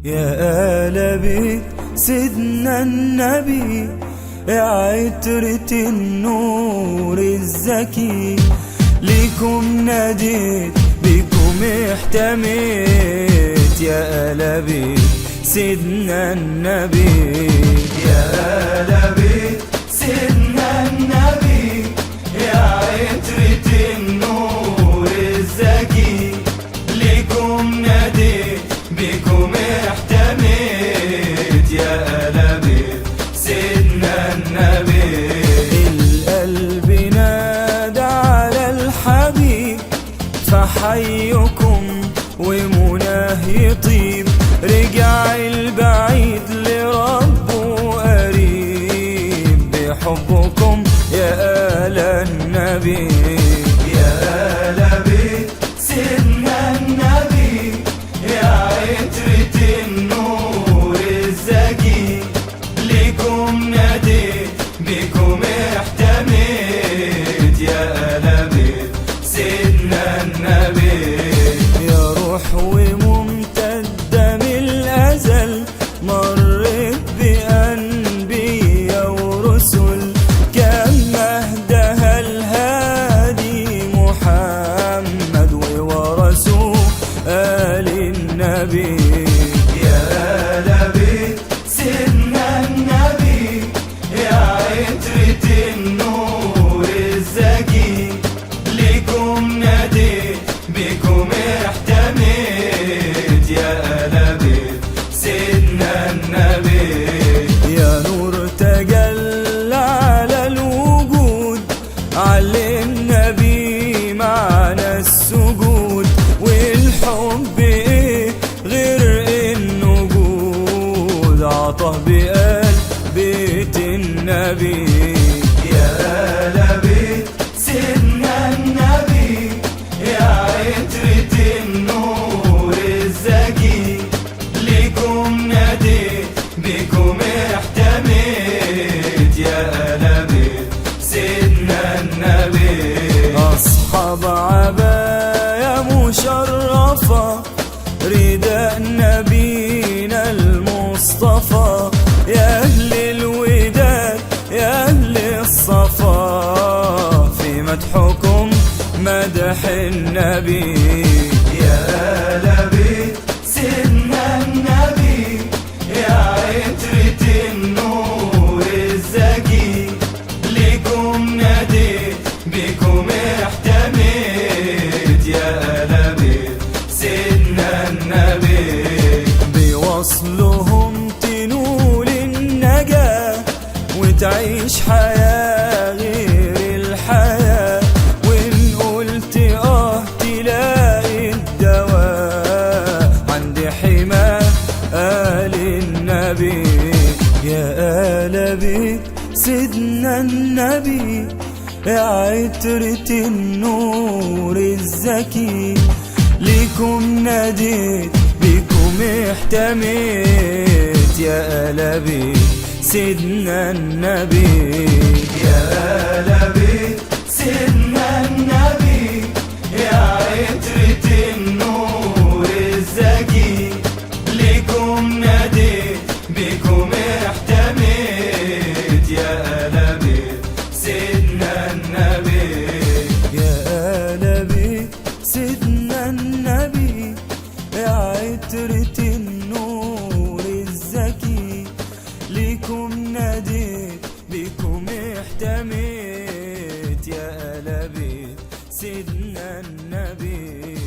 يا آل بيت سيدنا النبي، يا عطرة النور الزكي، ليكم ناديت بيكم احتميت. يا آل بيت سيدنا النبي، يا آل بيت سيدنا النبي، يا عطرة النور الزكي، ليكم ناديت بيكم احتميت. يا آل بيت سيدنا النبي، القلب نادى على الحبيب، فحيكم ومناه يطيب، رجع البعيد لربه قريب، بحبكم يا آل النبي. يا آل بيت سيدنا النبي، يا عطرة النور الزكي، ليكم ناديت بكم احتميت. يا آل بيت سيدنا النبي، يا روح وممتدة من الأزل، مرت بأنبياء ورسل، كان مهدها الهادي محمد، وورثوا آل النبي. يا آل بيت سيدنا النبي، يا عطرة النور الزكي، ليكم ناديت بكم احتميت. يا آل بيت سيدنا النبي، يا نور تجلى على الوجود، علمنا بيه معنى السجود، والحب ايه غير النجود، عطاه بقلب بيت النبي. يا آل بيت سيدنا النبي، يا عطرة النور الزكي، ليكم ناديت بكم احتميت. يا آل بيت سيدنا النبي، أصحاب عباية مشرفة، رداء نبينا المصطفى، يا أهل الوداد يا أهل الصفا، في مدحكم مدح النبي. يا آل بيت سيدنا النبي، يا عطرة النور الزكي، ليكم ناديت بكم احتميت. يا آل بيت سيدنا النبي، بوصلهم تنول النجاة، وتعيش حياة غير الحياة، وإن قلت تلاقي الدواء عند حماه آل النبي. يا آل بيت سيدنا النبي، يا عطرة النور الزكي، ليكم ناديت بكم احتميت. يا آل بيت سيدنا النبي، يا آل بيت سيدنا النبي، يا عطرة النور الزكي، ليكم ناديت بكم احتميت. يا آل بيت سيدنا النبي، يا آل بيت سيدنا النبي، يا عطرة النور الزكي، ليكم ناديت بكم احتميت. يا آل بيت سيدنا النبي.